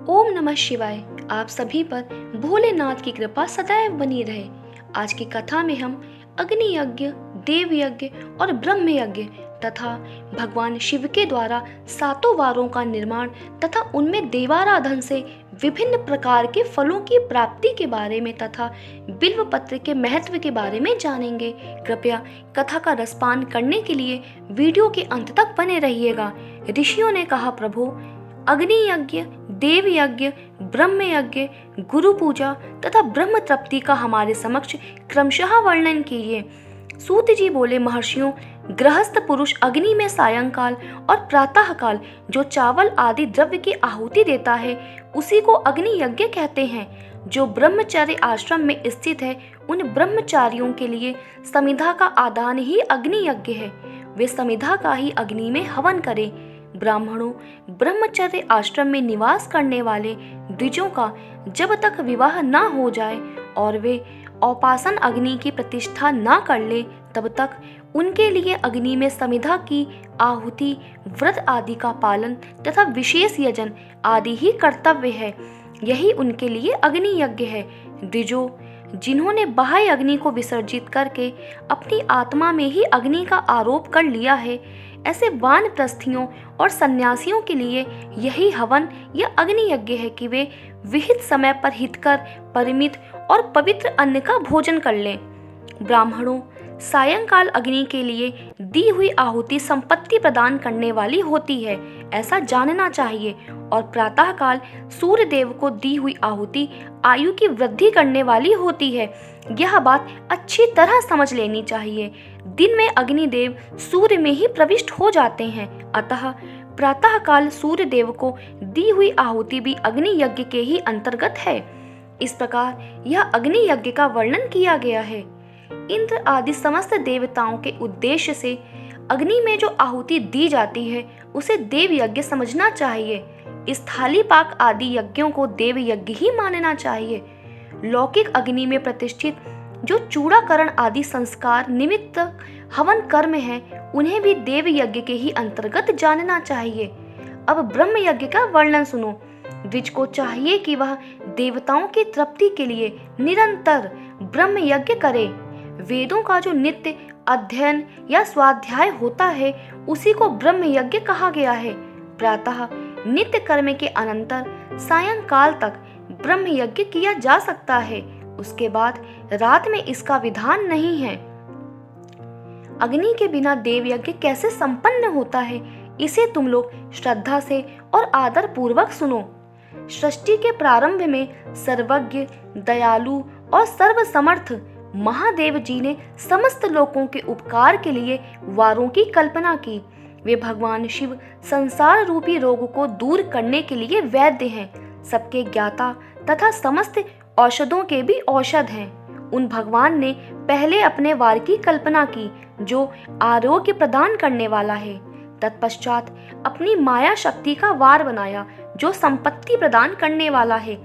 ओम नमः शिवाय। आप सभी पर भोलेनाथ की कृपा सदैव बनी रहे। आज की कथा में हम अग्नि यज्ञ, देव यज्ञ और ब्रह्म यज्ञ तथा भगवान शिव के द्वारा सातों वारों का निर्माण तथा उनमें देवाराधन से विभिन्न प्रकार के फलों की प्राप्ति के बारे में तथा बिल्व पत्र के महत्व के बारे में जानेंगे। कृपया कथा का रसपान करने के लिए वीडियो के अंत तक बने रहिएगा। ऋषियों ने कहा, प्रभु अग्नि यज्ञ, देव यज्ञ, ब्रह्म यज्ञ, गुरु पूजा तथा ब्रह्म तृप्ति का हमारे समक्ष क्रमशः वर्णन कीजिए। सूत जी बोले, महर्षियों, गृहस्थ पुरुष अग्नि में सायंकाल और प्रातः काल जो चावल आदि द्रव्य की आहुति देता है उसी को अग्नि यज्ञ कहते हैं। जो ब्रह्मचर्य आश्रम में स्थित है उन ब्रह्मचारियों के लिए समिधा का आदान ही अग्नि यज्ञ है। वे समिधा का ही अग्नि में हवन करें। ब्राह्मणों, ब्रह्मचर्य आश्रम में निवास करने वाले द्विजों का जब तक विवाह न हो जाए और वे औपासन अग्नि की प्रतिष्ठा न कर ले तब तक उनके लिए अग्नि में समिधा की आहुति, व्रत आदि का पालन तथा विशेष यजन आदि ही कर्तव्य है। यही उनके लिए अग्नि यज्ञ है। द्विजों, जिन्होंने बाह्य अग्नि को विसर्जित करके अपनी आत्मा में ही अग्नि का आरोप कर लिया है, ऐसे वानप्रस्थियों और सन्यासियों के लिए यही हवन या अग्नि यज्ञ है कि वे विहित समय पर हितकर, परिमित और पवित्र अन्न का भोजन कर लें। ब्राह्मणों, सायंकाल अग्नि के लिए दी हुई आहुति संपत्ति प्रदान करने वाली होती है, ऐसा जानना चाहिए, और प्रातः काल सूर्य देव को दी हुई आहुति आयु की वृद्धि करने वाली होती है। यह बात अच्छी तरह समझ लेनी चाहिए। दिन में अग्निदेव सूर्य में ही प्रविष्ट हो जाते हैं, अतः प्रातः काल सूर्य देव को दी हुई आहुति भी अग्नि यज्ञ के ही अंतर्गत है। इस प्रकार यह अग्नि यज्ञ का वर्णन किया गया है। इंद्र आदि समस्त देवताओं के उद्देश्य से अग्नि में जो आहुति दी जाती है उसे देव यज्ञ समझना चाहिए। इस थाली पाक आदि यज्ञों को देव यज्ञ ही मानना चाहिए। लौकिक अग्नि में प्रतिष्ठित जो चूड़ाकरण आदि संस्कार निमित्त हवन कर्म है उन्हें भी देव यज्ञ के ही अंतर्गत जानना चाहिए। अब ब्रह्म यज्ञ का वर्णन सुनो। द्विज को चाहिए कि वह देवताओं की तृप्ति के लिए निरंतर ब्रह्म यज्ञ करे। वेदों का जो नित्य अध्ययन या स्वाध्याय होता है उसी को ब्रह्म यज्ञ कहा गया है। प्रातः नित्य कर्म के अनंतर सायंकाल तक ब्रह्म यज्ञ किया जा सकता है, उसके बाद रात में इसका विधान नहीं है। अग्नि के बिना देव यज्ञ कैसे संपन्न होता है इसे तुम लोग श्रद्धा से और आदर पूर्वक सुनो। सृष्टि के प्रारंभ में सर्वज्ञ, दयालु और सर्वसमर्थ महादेव जी ने समस्त लोगों के उपकार के लिए वारों की कल्पना की। वे भगवान शिव संसार रूपी रोग को दूर करने के लिए वैद्य हैं, सबके ज्ञाता तथा समस्त औषधों के भी औषध हैं। उन भगवान ने पहले अपने वार की कल्पना की जो आरोग्य प्रदान करने वाला है। तत्पश्चात अपनी माया शक्ति का वार बनाया जो संपत्ति प्रदान करने वाला है।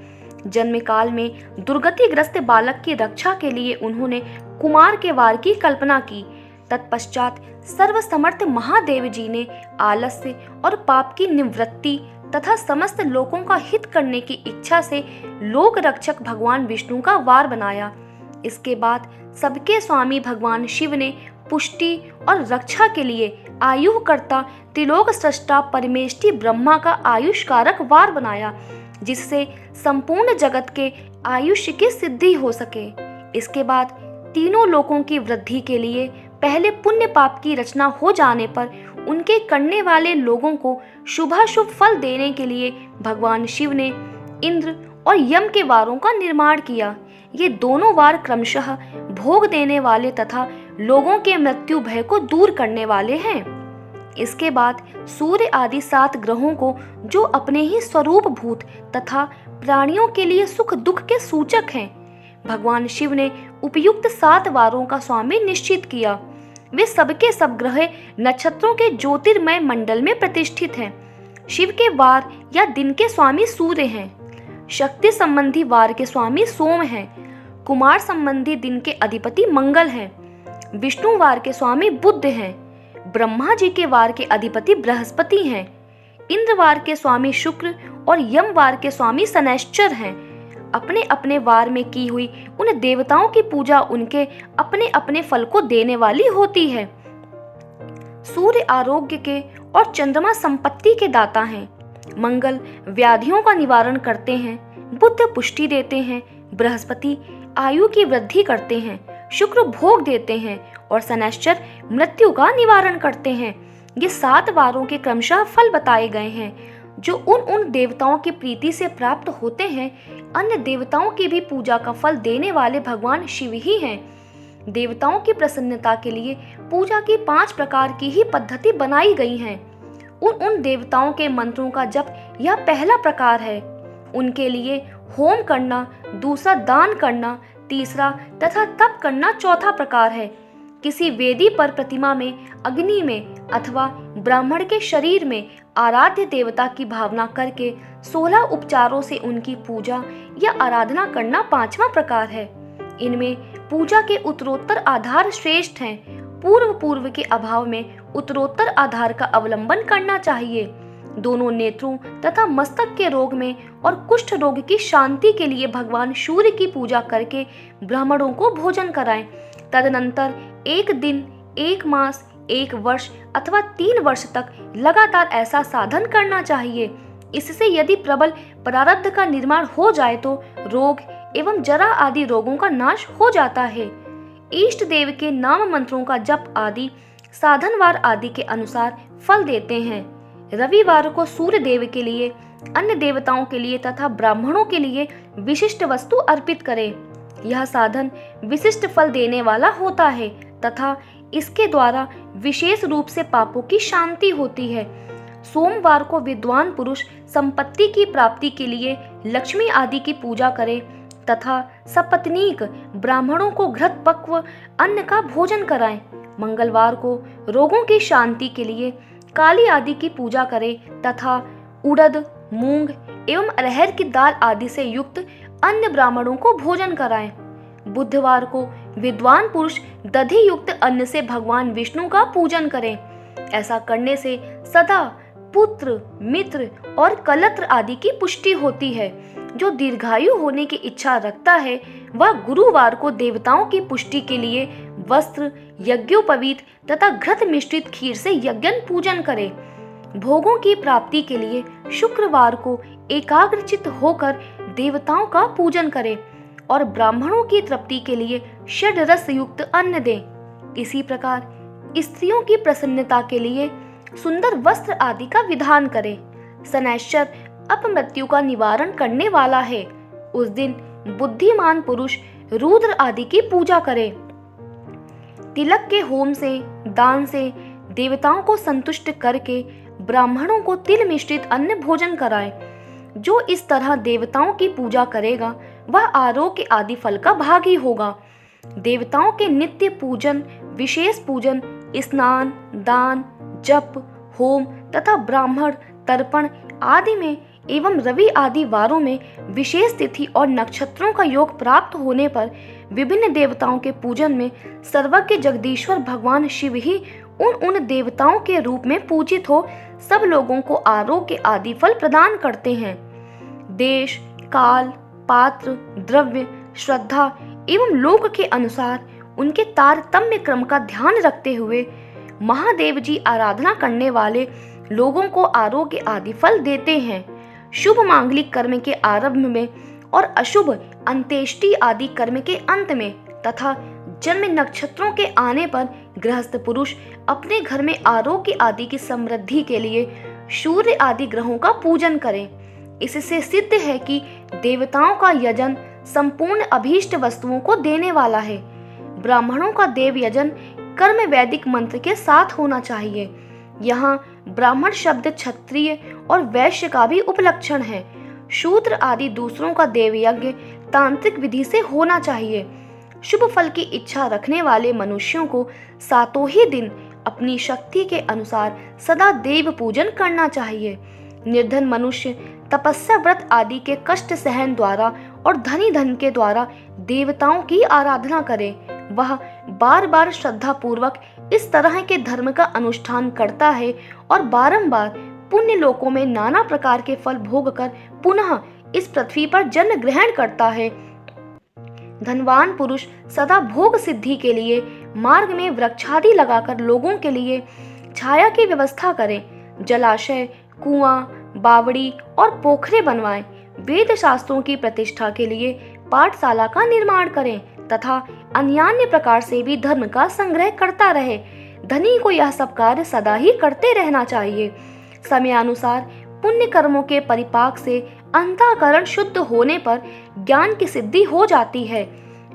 जन्म काल में दुर्गतिग्रस्त बालक की रक्षा के लिए उन्होंने कुमार के वार की कल्पना की। तत्पश्चात सर्वसमर्थ महादेव जी ने आलस्य और पाप की निवृत्ति तथा समस्त लोगों का हित करने की इच्छा से लोक रक्षक भगवान विष्णु का वार बनाया। इसके बाद सबके स्वामी भगवान शिव ने पुष्टि और रक्षा के लिए आयुकर्ता त्रिलोक सृष्टा परमेष्टि ब्रह्मा का आयुष्कारक वार बनाया जिससे संपूर्ण जगत के आयुष्य की सिद्धि हो सके। इसके बाद तीनों लोकों की वृद्धि के लिए पहले पुण्य पाप की रचना हो जाने पर उनके करने वाले लोगों को शुभाशुभ फल देने के लिए भगवान शिव ने इंद्र और यम के वारों का निर्माण किया। ये दोनों वार क्रमशः भोग देने वाले तथा लोगों के मृत्यु भय को दूर करने वाले हैं। इसके बाद सूर्य आदि 7 ग्रहों को जो अपने ही स्वरूप भूत तथा प्राणियों के लिए सुख दुख के सूचक हैं, भगवान शिव ने उपयुक्त 7 वारों का स्वामी निश्चित किया। वे सबके सब ग्रह नक्षत्रों के ज्योतिर्मय मंडल में प्रतिष्ठित हैं। शिव के वार या दिन के स्वामी सूर्य हैं। शक्ति संबंधी वार के स्वामी सोम हैं। कुमार संबंधी दिन के अधिपति मंगल हैं। विष्णु वार के स्वामी बुध हैं। ब्रह्मा जी के वार के अधिपति बृहस्पति हैं। इंद्र वार के स्वामी शुक्र और यम वार के स्वामी शनैश्चर हैं। अपने अपने वार में की हुई उन देवताओं की पूजा उनके अपने अपने फल को देने वाली होती है। सूर्य आरोग्य के और चंद्रमा संपत्ति के दाता हैं। मंगल व्याधियों का निवारण करते हैं। बुध पुष्टि देते हैं। बृहस्पति आयु की वृद्धि करते हैं। शुक्र भोग देते हैं और शनैश्चर मृत्यु का निवारण करते हैं। ये 7 वारों के क्रमशः फल बताए गए हैं जो उन देवताओं की प्रीति से प्राप्त होते हैं। अन्य देवताओं की भी पूजा का फल देने वाले भगवान शिव ही हैं। देवताओं की प्रसन्नता के लिए पूजा की 5 प्रकार की ही पद्धति बनाई गई हैं। उन देवताओं के मंत्रों का जप यह पहला प्रकार है। उनके लिए होम करना, दूसरा दान करना, तीसरा तथा तप करना चौथा प्रकार है। किसी वेदी पर प्रतिमा में, अग्नि में अथवा ब्राह्मण के शरीर में आराध्य देवता की भावना करके 16 उपचारों से उनकी पूजा या आराधना करना 5वां प्रकार है। इनमें पूजा के उत्तरोत्तर आधार श्रेष्ठ हैं। पूर्व के अभाव में उत्तरोत्तर आधार का अवलंबन करना चाहिए। दोनों नेत्रों तथा मस्तक के रोग में और कुष्ठ रोग की शांति के लिए भगवान सूर्य की पूजा करके ब्राह्मणों को भोजन कराएं। तदनंतर 1 दिन, 1 मास, 1 वर्ष अथवा 3 वर्ष तक लगातार ऐसा साधन करना चाहिए। इससे यदि प्रबल प्रारब्ध का निर्माण हो जाए तो रोग एवं जरा आदि रोगों का नाश हो जाता है। इष्ट देव के नाम मंत्रों का जप आदि साधनवार आदि के अनुसार फल देते हैं। रविवार को सूर्य देव के लिए, अन्य देवताओं के लिए तथा ब्राह्मणों के लिए विशिष्ट वस्तु अर्पित करें। यह साधन विशिष्ट फल देने वाला होता है तथा इसके द्वारा विशेष रूप से पापों की शांति होती है। सोमवार को विद्वान पुरुष संपत्ति की प्राप्ति के लिए लक्ष्मी आदि की पूजा करें तथा सपत्नीक ब्राह्मणों को घृत पक्व अन्न का भोजन कराएं। मंगलवार को रोगों की शांति के लिए काली आदि की पूजा करें तथा उड़द, मूंग एवं अरहर की दाल आदि से युक्त अन्य ब्राह्मणों को भोजन कराएं। बुधवार को विद्वान पुरुष दधि युक्त अन्न से भगवान विष्णु का पूजन करें। ऐसा करने से सदा पुत्र, मित्र और कलत्र आदि की पुष्टि होती है। जो दीर्घायु होने की इच्छा रखता है वह गुरुवार को देवताओं की पुष्टि के लिए वस्त्र, यज्ञोपवीत तथा घृत मिश्रित खीर से यज्ञ पूजन करे। भोगों की प्राप्ति के लिए शुक्रवार को एकाग्रचित होकर देवताओं का पूजन करें और ब्राह्मणों की तृप्ति के लिए षड्रस युक्त अन्न दें। इसी प्रकार स्त्रियों की प्रसन्नता के लिए सुंदर वस्त्र आदि का विधान करें। शनैश्चर अपमृत्यु का निवारण करने वाला है। उस दिन बुद्धिमान पुरुष रुद्र आदि की पूजा करें। तिलक के होम से, दान से देवताओं को संतुष्ट करके ब्राह्मणों को तिल मिश्रित अन्न भोजन कराएं। जो इस तरह देवताओं की पूजा करेगा वह आरोग्य आदि फल का भागी होगा। देवताओं के नित्य पूजन, विशेष पूजन, स्नान, दान, जप, होम तथा ब्राह्मण तर्पण आदि में एवं रवि आदि वारों में विशेष तिथि और नक्षत्रों का योग प्राप्त होने पर विभिन्न देवताओं के पूजन में सर्वज्ञ जगदीश्वर भगवान शिव ही उन देवताओं के रूप में पूजित हो सब लोगों को आरोग्य आदि फल प्रदान करते हैं। देश, काल, पात्र, द्रव्य, श्रद्धा एवं लोक के अनुसार उनके तारतम्य क्रम का ध्यान रखते हुए महादेव जी आराधना करने वाले लोगों को आरोग्य आदि फल देते हैं। शुभ मांगलिक कर्म के आरंभ में और अशुभ अंत्येष्टि आदि कर्म के अंत में तथा जन्म नक्षत्रों के आने पर गृहस्थ पुरुष अपने घर में आरोग्य आदि की समृद्धि के लिए सूर्य आदि ग्रहों का पूजन करें। इससे सिद्ध है कि देवताओं का यजन संपूर्ण अभीष्ट वस्तुओं को देने वाला है। ब्राह्मणों का देव यजन कर्म वैदिक मंत्र के साथ होना चाहिए। यहाँ ब्राह्मण शब्द क्षत्रिय और वैश्य का भी उपलक्षण है। शूद्र आदि दूसरों का देव यज्ञ तांत्रिक विधि से होना चाहिए। शुभ फल की इच्छा रखने वाले मनुष्यों को सातों ही दिन अपनी शक्ति के अनुसार सदा देव पूजन करना चाहिए। निर्धन मनुष्य तपस्या व्रत आदि के कष्ट सहन द्वारा और धनी धन के द्वारा देवताओं की आराधना करे। वह बार बार श्रद्धा पूर्वक इस तरह के धर्म का अनुष्ठान करता है और बारंबार पुण्य लोकों में नाना प्रकार के फल भोग कर पुनः इस पृथ्वी पर जन्म ग्रहण करता है। धनवान पुरुष सदा भोग सिद्धि के लिए मार्ग में वृक्षादि लगाकर लोगों के लिए छाया की व्यवस्था करें, जलाशय, कुआं, बावड़ी और पोखरे बनवाएं, वेद शास्त्रों की प्रतिष्ठा के लिए पाठशाला का निर्माण करें तथा अन्यान्य प्रकार से भी धर्म का संग्रह करता रहे। धनी को यह सब कार्य सदा ही करते रहना चाहिए। समयानुसार पुण्य कर्मों के परिपाक से अंतःकरण शुद्ध होने पर ज्ञान की सिद्धि हो जाती है।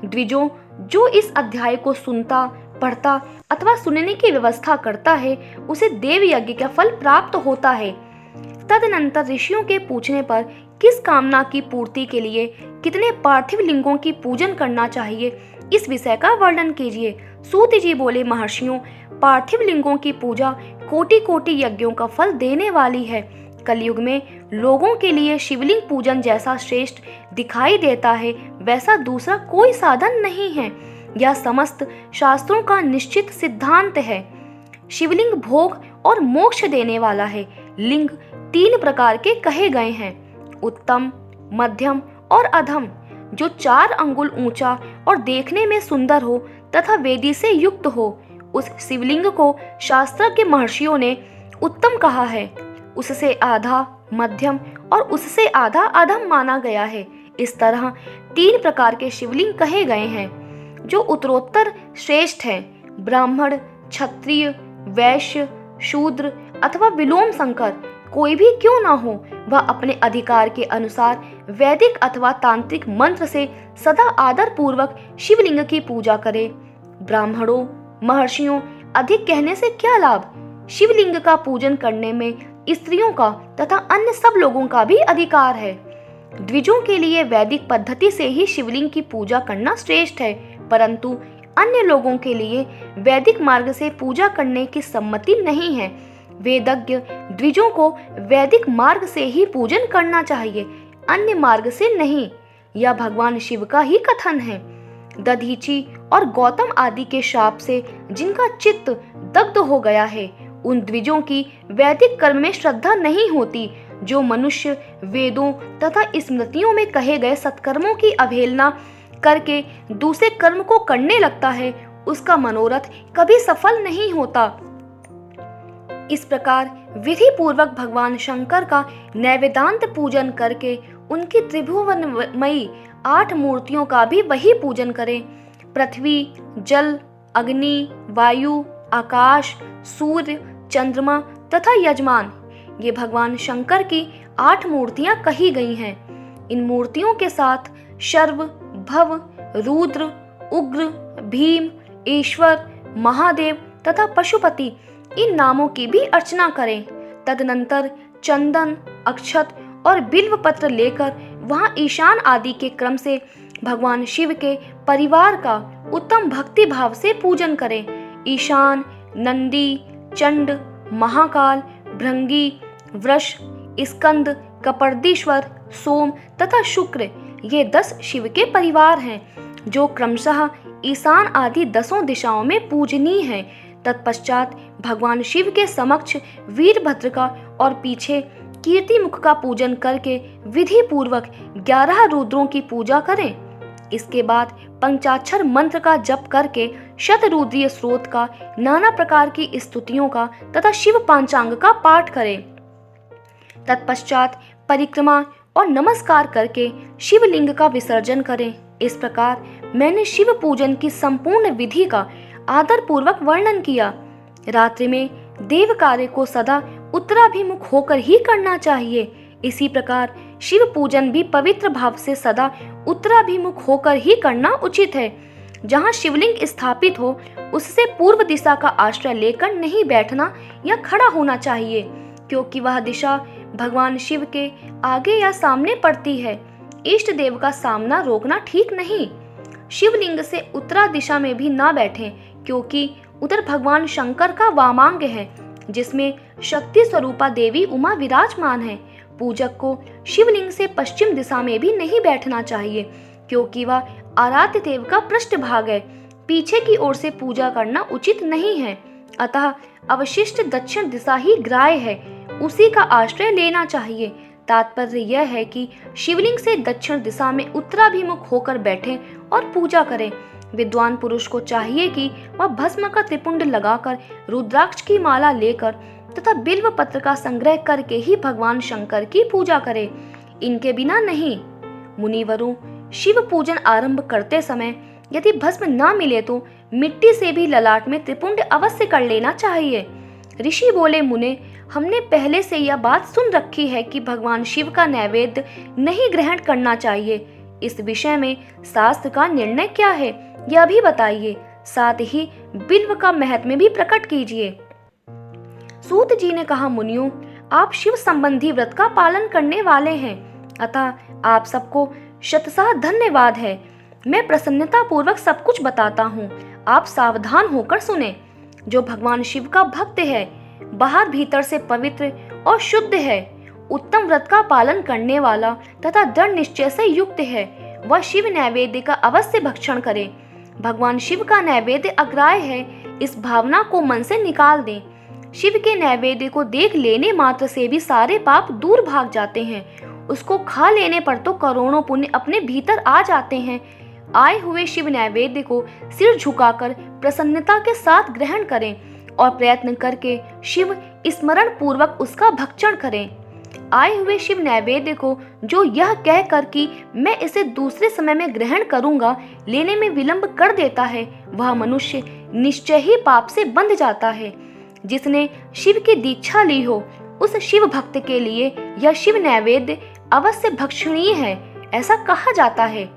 द्विजों, जो इस अध्याय को सुनता, पढ़ता अथवा सुनने की व्यवस्था करता है उसे देव यज्ञ का फल प्राप्त होता है। तदनंतर ऋषियों के पूछने पर किस कामना की पूर्ति के लिए कितने पार्थिव लिंगों की पूजन करना चाहिए, इस विषय का वर्णन कीजिए। सूत जी बोले, महर्षियों, पार्थिव लिंगों की पूजा कोटि कोटि यज्ञों का फल देने वाली है। कलयुग में लोगों के लिए शिवलिंग पूजन जैसा श्रेष्ठ दिखाई देता है वैसा दूसरा कोई साधन नहीं है। यह समस्त शास्त्रों का निश्चित सिद्धांत है। शिवलिंग भोग और मोक्ष देने वाला है। लिंग 3 प्रकार के कहे गए हैं, उत्तम, मध्यम और अधम। जो 4 अंगुल ऊंचा और देखने में सुंदर हो तथा वेदी से युक्त हो, उस शिवलिंग को शास्त्र के महर्षियों ने उत्तम कहा है। उससे आधा मध्यम और उससे आधा अधम माना गया है। इस तरह 3 प्रकार के शिवलिंग कहे गए हैं जो उत्तरोत्तर श्रेष्ठ हैं। ब्राह्मण, क्षत्रिय, वैश्य, शूद्र अथवा विलोम संकर कोई भी क्यों ना हो, वह अपने अधिकार के अनुसार वैदिक अथवा तांत्रिक मंत्र से सदा आदर पूर्वक शिवलिंग की पूजा करे। ब्राह्मणों, महर्षियों, अधिक कहने से क्या लाभ? शिवलिंग का पूजन करने में स्त्रियों का तथा अन्य सब लोगों का भी अधिकार है। द्विजों के लिए वैदिक पद्धति से ही शिवलिंग की पूजा करना श्रेष्ठ है, परंतु अन्य लोगों के लिए वैदिक मार्ग से पूजा करने की सम्मति नहीं है। वेदज्ञ द्विजों को वैदिक मार्ग से ही पूजन करना चाहिए, अन्य मार्ग से नहीं। यह भगवान शिव का ही कथन है। दधीची और गौतम आदि के शाप से जिनका चित्त दग्ध हो गया है, उन द्विजों की वैदिक कर्म में श्रद्धा नहीं होती। जो मनुष्य वेदों तथा स्मृतियों में कहे गए सत्कर्मों की अवहेलना करके दूसरे कर्म को करने लगता है, उसका मनोरथ कभी सफल नहीं होता। इस प्रकार विधि पूर्वक भगवान शंकर का नैवेद्यांत पूजन करके उनकी त्रिभुवनमयी 8 मूर्तियों का भी वही पूजन करें। पृथ्वी, जल, अग्नि, वायु, आकाश, सूर्य, चंद्रमा तथा यजमान, ये भगवान शंकर की 8 मूर्तियां कही गई हैं। इन मूर्तियों के साथ शर्व, भव, रुद्र, उग्र, भीम, ईश्वर, महादेव तथा पशुपति, इन नामों की भी अर्चना करें। तदनंतर चंदन, अक्षत और बिल्व पत्र लेकर वहां ईशान आदि के क्रम से भगवान शिव के परिवार का उत्तम भक्ति भाव से पूजन करें। ईशान, नंदी, चंड, महाकाल, भृंगी, वृष, स्कंद, कपर्दीश्वर, सोम तथा शुक्र, ये 10 शिव के परिवार हैं जो क्रमशः ईशान आदि 10 दिशाओं में पूजनीय हैं। तत्पश्चात भगवान शिव के समक्ष वीरभद्र का और पीछे कीर्ति मुख का पूजन करके विधि पूर्वक 11 रुद्रों की पूजा करें। इसके बाद पंचाक्षर मंत्र का जप करके शतरुद्रीय स्रोत का, नाना प्रकार की स्तुतियों का तथा शिव पांचांग का पाठ करें। तत्पश्चात परिक्रमा और नमस्कार करके शिवलिंग का विसर्जन करें। इस प्रकार मैंने शिव पूजन की संपूर्ण विधि का आदर पूर्वक वर्णन किया। रात्रि में देव कार्य को सदा उत्तराभिमुख होकर ही करना चाहिए। इसी प्रकार शिव पूजन भी पवित्र भाव से सदा उत्तराभिमुख होकर ही करना उचित है। जहाँ शिवलिंग स्थापित हो उससे पूर्व दिशा का आश्रय लेकर नहीं बैठना या खड़ा होना चाहिए, क्योंकि वह दिशा भगवान शिव के आगे या सामने पड़ती है। इष्ट देव का सामना रोकना ठीक नहीं। शिवलिंग से उत्तरा दिशा में भी ना बैठें, क्योंकि उधर भगवान शंकर का वामांग है जिसमें शक्ति स्वरूपा देवी उमा विराजमान है। पूजक को शिवलिंग से पश्चिम दिशा में भी नहीं बैठना चाहिए, क्योंकि वह आराध्य देव का पृष्ठभाग है। पीछे की ओर से पूजा करना उचित नहीं है। अतः अवशिष्ट दक्षिण दिशा ही ग्राह्य है। उसी का आश्रय लेना चाहिए। तात्पर्य यह है कि शिवलिंग से दक्षिण दिशा में उत्तराभिमुख होकर बैठें और पूजा करें। विद्वान पुरुष को चाहिए कि वह भस्म का त्रिपुंड लगाकर, रुद्राक्ष की माला लेकर तथा बिल्व पत्र का संग्रह करके ही भगवान शंकर की पूजा करे, इनके बिना नहीं। मुनिवरों, शिव पूजन आरंभ करते समय यदि भस्म न मिले तो मिट्टी से भी ललाट में त्रिपुंड अवश्य कर लेना चाहिए। ऋषि बोले, मुने, हमने पहले से यह बात सुन रखी है कि भगवान शिव का नैवेद्य नहीं ग्रहण करना चाहिए। इस विषय में शास्त्र का निर्णय क्या है, यह भी बताइए। साथ ही बिल्व का महत्व भी प्रकट कीजिए। सूत जी ने कहा, मुनियों, आप शिव संबंधी व्रत का पालन करने वाले हैं, अतः आप सबको शतशः धन्यवाद है। मैं प्रसन्नता पूर्वक सब कुछ बताता हूँ, आप सावधान होकर सुने। जो भगवान शिव का भक्त है, बाहर भीतर से पवित्र और शुद्ध है, उत्तम व्रत का पालन करने वाला तथा दृढ़ निश्चय से युक्त है, वह शिव नैवेद्य का अवश्य भक्षण करे। भगवान शिव का नैवेद्य अग्राह्य है, इस भावना को मन से निकाल दें। शिव के नैवेद्य को देख लेने मात्र से भी सारे पाप दूर भाग जाते हैं। उसको खा लेने पर तो करोड़ों पुण्य अपने भीतर आ जाते हैं। आए हुए शिव नैवेद्य को सिर झुकाकर प्रसन्नता के साथ ग्रहण करें और प्रयत्न करके शिव स्मरण पूर्वक उसका भक्षण करें। आए हुए शिव नैवेद्य को जो यह कहकर कि मैं इसे दूसरे समय में ग्रहण करूंगा लेने में विलंब कर देता है, वह मनुष्य निश्चय ही पाप से बंध जाता है। जिसने शिव की दीक्षा ली हो, उस शिव भक्त के लिए यह शिव नैवेद्य अवश्य भक्षणीय है, ऐसा कहा जाता है।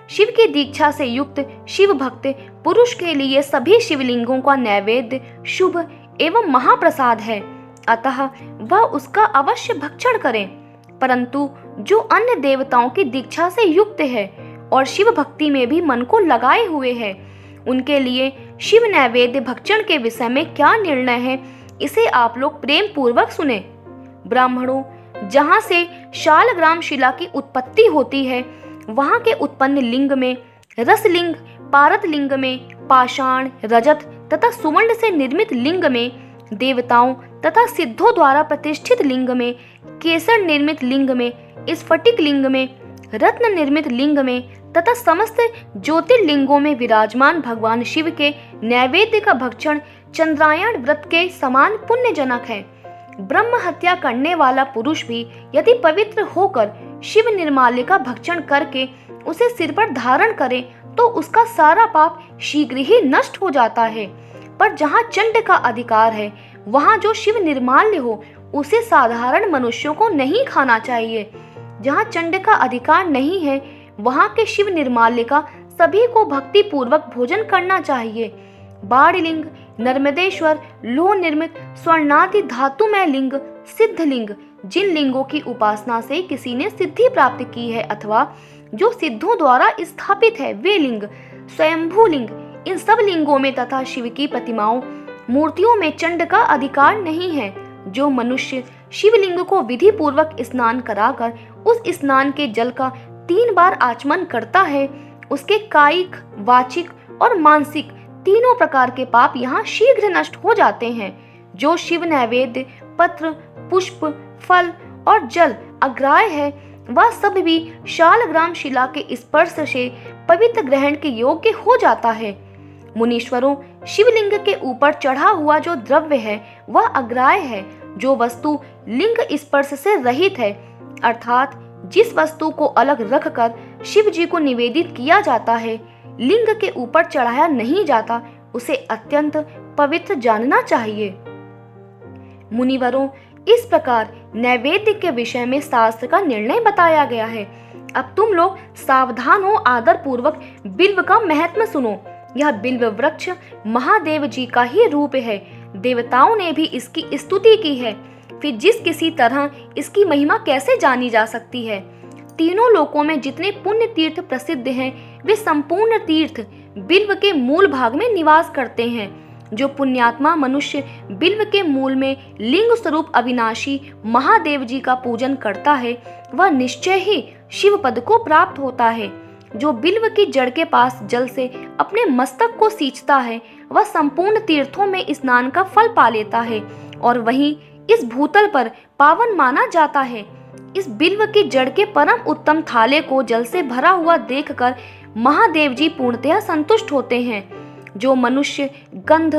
शिव की दीक्षा से युक्त शिव भक्त पुरुष के लिए सभी शिवलिंगों का नैवेद्य शुभ एवं महाप्रसाद है, अतः वह उसका अवश्य भक्षण करें। परंतु जो अन्य देवताओं की दीक्षा से युक्त है और शिव भक्ति में भी मन को लगाए हुए है, उनके लिए शिव नैवेद्य भक्षण के विषय में क्या निर्णय है, इसे आप लोग प्रेम पूर्वक सुने। ब्राह्मणों, जहाँ से शालग्राम शिला की उत्पत्ति होती है, वहाँ के उत्पन्न लिंग में रसलिंग, पारत लिंग में पाषाण, रजत तथा सुवर्ण से निर्मित लिंग में देवताओं तथा सिद्धों द्वारा प्रतिष्ठित लिंग में, केसर निर्मित लिंग में, स्फटिक लिंग में, रत्न निर्मित लिंग में तथा समस्त ज्योतिर्लिंगों में विराजमान भगवान शिव के नैवेद्य का भक्षण चंद्रायण व्रत के समान पुण्यजनक है। ब्रह्म हत्या करने वाला पुरुष भी यदि पवित्र होकर शिव निर्माल्य का भक्षण करके उसे सिर पर धारण करे तो उसका सारा पाप शीघ्र ही नष्ट हो जाता है। पर जहाँ चंड का अधिकार है, वहाँ जो शिव निर्माल्य हो उसे साधारण मनुष्यों को नहीं खाना चाहिए। जहाँ चंड का अधिकार नहीं है, वहाँ के शिव निर्माल्य का सभी को भक्ति पूर्वक भोजन करना चाहिए। बाणलिंग, नर्मदेश्वर, लोह निर्मित स्वर्णादि धातुमय लिंग, सिद्ध लिंग, जिन लिंगों की उपासना से किसी ने सिद्धि प्राप्त की है अथवा जो सिद्धों द्वारा स्थापित है, वे लिंग, स्वयंभू लिंग, इन सब लिंगों में तथा शिव की प्रतिमाओं, मूर्तियों में चंड का अधिकार नहीं है। जो मनुष्य शिवलिंग को विधि पूर्वक स्नान कराकर उस स्नान के जल का 3 बार आचमन करता है, उसके कायिक, वाचिक और मानसिक तीनों प्रकार के पाप यहाँ शीघ्र नष्ट हो जाते हैं। जो शिव नैवेद्य पत्र, पुष्प, फल और जल अग्राह्य है, वह सब भी शालग्राम शिला के स्पर्श से पवित्र ग्रहण के योग्य हो जाता है। मुनीश्वरों, शिवलिंग के ऊपर चढ़ा हुआ जो द्रव्य है वह अग्राह्य है। जो वस्तु लिंग स्पर्श से रहित है, अर्थात जिस वस्तु को अलग रखकर शिव जी को निवेदित किया जाता है, लिंग के ऊपर चढ़ाया नहीं जाता, उसे अत्यंत पवित्र जानना चाहिए। मुनिवरों, इस प्रकार नैवेद्य के विषय में शास्त्र का निर्णय बताया गया है। अब तुम लोग सावधान हो, आदर पूर्वक बिल्व का महत्व सुनो। यह बिल्व वृक्ष महादेव जी का ही रूप है। देवताओं ने भी इसकी स्तुति की है, फिर जिस किसी तरह इसकी महिमा कैसे जानी जा सकती है। तीनों लोकों में जितने पुण्य तीर्थ प्रसिद्ध हैं, वे संपूर्ण तीर्थ बिल्व के मूल भाग में निवास करते हैं। जो पुण्यात्मा मनुष्य बिल्व के मूल में लिंग स्वरूप अविनाशी महादेव जी का पूजन करता है, वह निश्चय ही शिव पद को प्राप्त होता है। जो बिल्व की जड़ के पास जल से अपने मस्तक को सींचता है, वह संपूर्ण तीर्थों में स्नान का फल पा लेता है और वहीं इस भूतल पर पावन माना जाता है। इस बिल्व की जड़ के परम उत्तम थाले को जल से भरा हुआ देखकर महादेव जी पूर्णतया संतुष्ट होते हैं। जो मनुष्य गंध,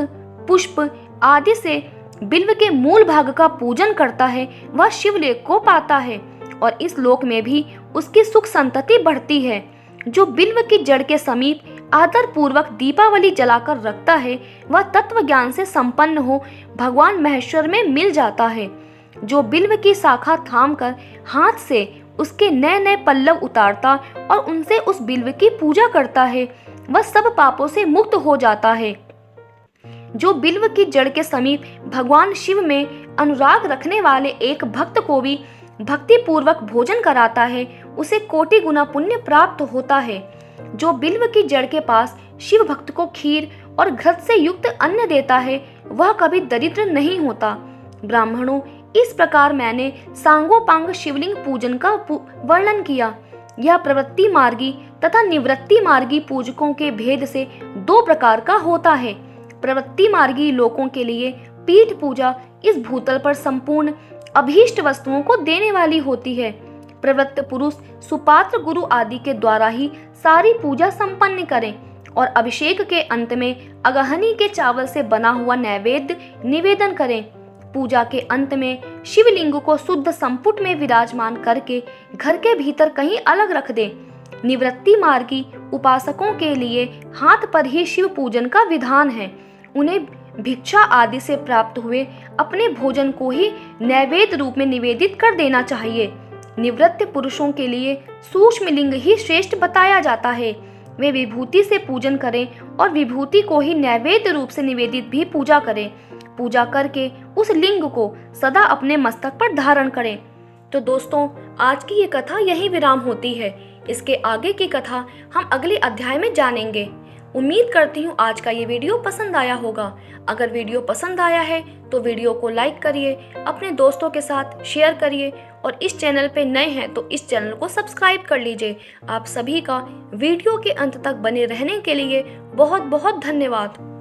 पुष्प आदि से बिल्व के मूल भाग का पूजन करता है वह शिवलोक को पाता है और इस लोक में भी उसकी सुख संतति बढ़ती है। जो बिल्व की जड़ के समीप आदर पूर्वक दीपावली जलाकर रखता है वह तत्व ज्ञान से संपन्न हो भगवान महेश्वर में मिल जाता है। जो बिल्व की शाखा थामकर हाथ से उसके नए नए पल्लव उतारता और उनसे उस बिल्व की पूजा करता है वह सब पापों से मुक्त हो जाता है। जो बिल्व की जड़ के समीप भगवान शिव में अनुराग रखने वाले एक भक्त को भी भक्ति पूर्वक भोजन कराता है उसे कोटि गुना पुण्य प्राप्त होता है। जो बिल्व की जड़ के पास शिव भक्त को खीर और घृत से युक्त अन्न देता है वह कभी दरिद्र नहीं होता। ब्राह्मणों, इस प्रकार मैंने सांगोपांग शिवलिंग पूजन का वर्णन किया। यह प्रवृत्ति मार्गी तथा निवृत्ति मार्गी पूजकों के भेद से दो प्रकार का होता है। प्रवृत्ति मार्गी लोगों के लिए पीठ पूजा इस भूतल पर संपूर्ण अभीष्ट वस्तुओं को देने वाली होती है। प्रवृत्त पुरुष सुपात्र गुरु आदि के द्वारा ही सारी पूजा संपन्न करें और अभिषेक के अंत में अगहनी के चावल से बना हुआ नैवेद्य निवेदन करें। पूजा के अंत में शिवलिंग को शुद्ध संपुट में विराजमान करके घर के भीतर कहीं अलग रख दें। निवृत्ति मार्गी उपासकों के लिए हाथ पर ही शिव पूजन का विधान है। उन्हें भिक्षा आदि से प्राप्त हुए अपने भोजन को ही नैवेद्य रूप में निवेदित कर देना चाहिए। निवृत्त पुरुषों के लिए सूक्ष्म लिंग ही श्रेष्ठ बताया जाता है। वे विभूति से पूजन करें और विभूति को ही नैवेद्य रूप से निवेदित भी पूजा करें। पूजा करके उस लिंग को सदा अपने मस्तक पर धारण करें। तो दोस्तों, आज की ये कथा यही विराम होती है। इसके आगे की कथा हम अगले अध्याय में जानेंगे। उम्मीद करती हूँ आज का ये वीडियो पसंद आया होगा। अगर वीडियो पसंद आया है तो वीडियो को लाइक करिए, अपने दोस्तों के साथ शेयर करिए और इस चैनल पे नए हैं तो इस चैनल को सब्सक्राइब कर लीजिए। आप सभी का वीडियो के अंत तक बने रहने के लिए बहुत बहुत धन्यवाद।